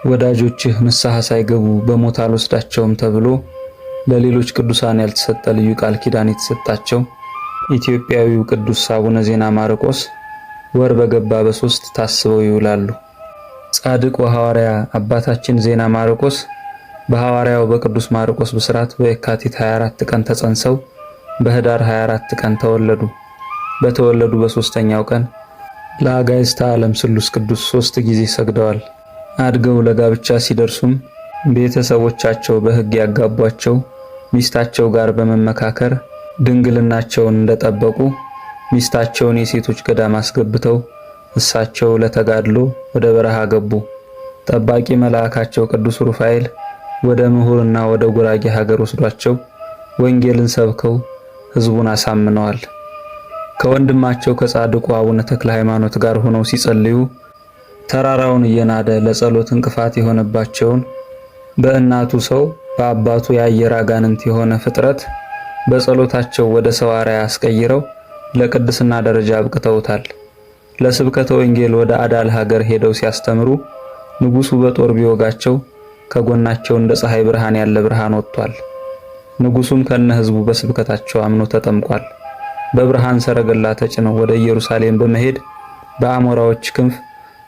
ወዳጆችህ ንስሐ ሳይገቡ በሞት አልወስዳቸውም ተብሎ ለሌሎች ቅዱሳን ያልተሰጠ ልዩ ቃል ኪዳን የተሰጣቸው ኢትዮጵያዊው ቅዱስ አቡነ ዜና ማርቆስ ወር በገባ በ3 ታስበው ይውላሉ። ጻድቁ ሐዋርያ አባታችን ዜና ማርቆስ በሐዋርያው በቅዱስ ማርቆስ ብስራት በየካቲት 24 ቀን ተጸንሰው በህዳር 24 ቀን ተወለዱ። በተወለዱ በ3ኛው ቀን ለአጋዕዝተ ዓለም ስሉስ ቅዱስ 3 ጊዜ ሰግደዋል። አድገው ለጋብቻ ሲደርሱም ቤተሰቦቻቸው በሕግ ያጋቧቸው ሚስታቸው ጋር በመመካከር ድንግልናቸውን እንደጠበቁ ሚስታቸውን የሴቶች ገዳም አስገብተው እሳቸው ለተጋድሎ ወደ በረሃ ገቡ። ጠባቂ መልአካቸው ቅዱስ ሩፋኤል ወደ ምሁርና ወደ ጉራጌ ሀገር ወስዷቸው ወንጌልን ሰብከው ሕዝቡን አሳምነዋል። ከወንድማቸው ከጻድቁ አቡነ ተክለ ሃይማኖት ጋር ሆነው ሲጸልዩ ተራራውን እየናደ ለጸሎት እንቅፋት የሆነባቸውን በእናቱ ሰው በአባቱ የአየር አጋንንት የሆነ ፍጥረት በጸሎታቸው ወደ ሰው አርአያ አስቀይረው ለቅድስና ደረጃ አብቅተውታል። ለስብከተ ወንጌል ወደ አዳል ሀገር ሄደው ሲያስተምሩ ንጉሱ በጦር ቢወጋቸው ከጎናቸው እንደ ፀሐይ ብርሃን ያለ ብርሃን ወጥቷል። ንጉሱም ከነ ሕዝቡ በስብከታቸው አምኖ ተጠምቋል። በብርሃን ሰረገላ ተጭነው ወደ ኢየሩሳሌም በመሄድ በአሞራዎች ክንፍ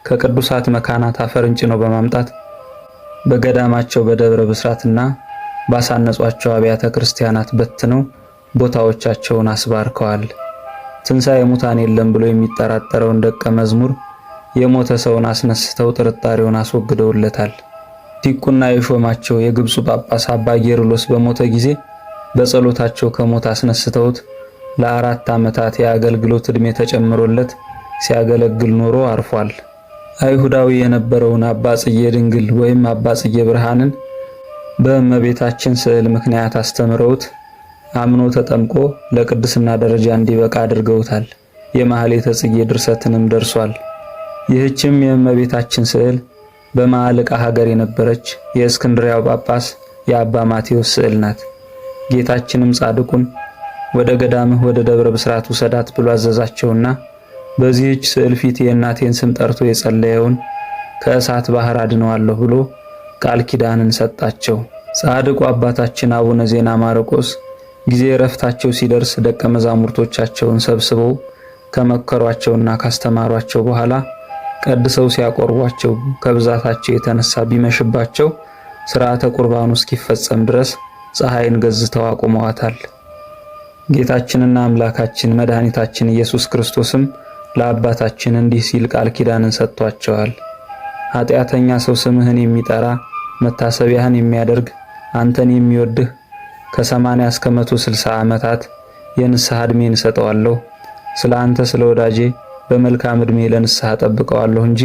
ከቅዱሳት መካናት አፈርን ጭነው በማምጣት በገዳማቸው በደብረ ብስራትና ባሳነጿቸው አብያተ ክርስቲያናት በትነው ቦታዎቻቸውን አስባርከዋል። ትንሣኤ ሙታን የለም ብሎ የሚጠራጠረውን ደቀ መዝሙር የሞተ ሰውን አስነስተው ጥርጣሬውን አስወግደውለታል። ዲቁና የሾማቸው የግብፁ ጳጳስ አባ ጌርሎስ በሞተ ጊዜ በጸሎታቸው ከሞት አስነስተውት ለ4 ዓመታት የአገልግሎት ዕድሜ ተጨምሮለት ሲያገለግል ኖሮ አርፏል። አይሁዳዊ የነበረውን አባ ጽጌ ድንግል ወይም አባ ጽጌ ብርሃንን በእመቤታችን ስዕል ምክንያት አስተምረውት አምኖ ተጠምቆ ለቅድስና ደረጃ እንዲበቃ አድርገውታል። የማህሌተ ጽጌ ድርሰትንም ደርሷል። ይህችም የእመቤታችን ስዕል በማዕልቃ ሀገር የነበረች የእስክንድሪያው ጳጳስ የአባ ማቴዎስ ስዕል ናት። ጌታችንም ጻድቁን ወደ ገዳምህ ወደ ደብረ ብስራት ውሰዳት ብሎ አዘዛቸውና በዚህች ስዕል ፊት የእናቴን ስም ጠርቶ የጸለየውን ከእሳት ባህር አድነዋለሁ ብሎ ቃል ኪዳንን ሰጣቸው። ጻድቁ አባታችን አቡነ ዜና ማርቆስ ጊዜ ረፍታቸው ሲደርስ ደቀ መዛሙርቶቻቸውን ሰብስበው ከመከሯቸውና ካስተማሯቸው በኋላ ቀድሰው ሲያቆርቧቸው ከብዛታቸው የተነሳ ቢመሽባቸው ሥርዓተ ቁርባኑ እስኪፈጸም ድረስ ፀሐይን ገዝተው አቁመዋታል። ጌታችንና አምላካችን መድኃኒታችን ኢየሱስ ክርስቶስም ለአባታችን እንዲህ ሲል ቃል ኪዳንን ሰጥቷቸዋል። ኃጢአተኛ ሰው ስምህን የሚጠራ መታሰቢያህን የሚያደርግ አንተን የሚወድህ ከ80 እስከ 160 ዓመታት የንስሐ ዕድሜን እሰጠዋለሁ። ስለ አንተ ስለ ወዳጄ በመልካም ዕድሜ ለንስሐ ጠብቀዋለሁ እንጂ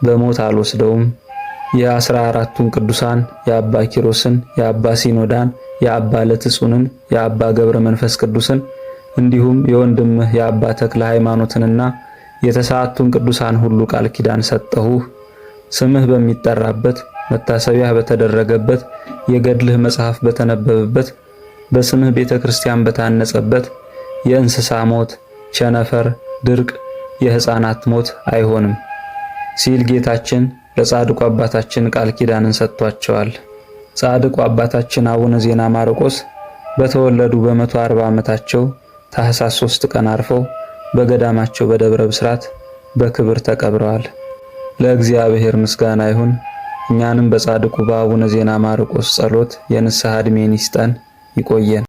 በሞት አልወስደውም። የ14ቱን ቅዱሳን የአባ ኪሮስን፣ የአባ ሲኖዳን፣ የአባ ለትጹንን፣ የአባ ገብረ መንፈስ ቅዱስን እንዲሁም የወንድምህ የአባ ተክለ ሃይማኖትንና የተሰዓቱን ቅዱሳን ሁሉ ቃል ኪዳን ሰጠሁህ። ስምህ በሚጠራበት መታሰቢያህ በተደረገበት የገድልህ መጽሐፍ በተነበበበት በስምህ ቤተክርስቲያን በታነጸበት የእንስሳ ሞት፣ ቸነፈር፣ ድርቅ፣ የሕፃናት ሞት አይሆንም ሲል ጌታችን ለጻድቁ አባታችን ቃል ኪዳንን ሰጥቷቸዋል። ጻድቁ አባታችን አቡነ ዜና ማርቆስ በተወለዱ በ140 ዓመታቸው ታኅሳስ 3 ቀን አርፈው በገዳማቸው በደብረ ብስራት በክብር ተቀብረዋል። ለእግዚአብሔር ምስጋና ይሁን። እኛንም በጻድቁ በአቡነ ዜና ማርቆስ ጸሎት የንስሐ ዕድሜን ይስጠን፣ ይቆየን።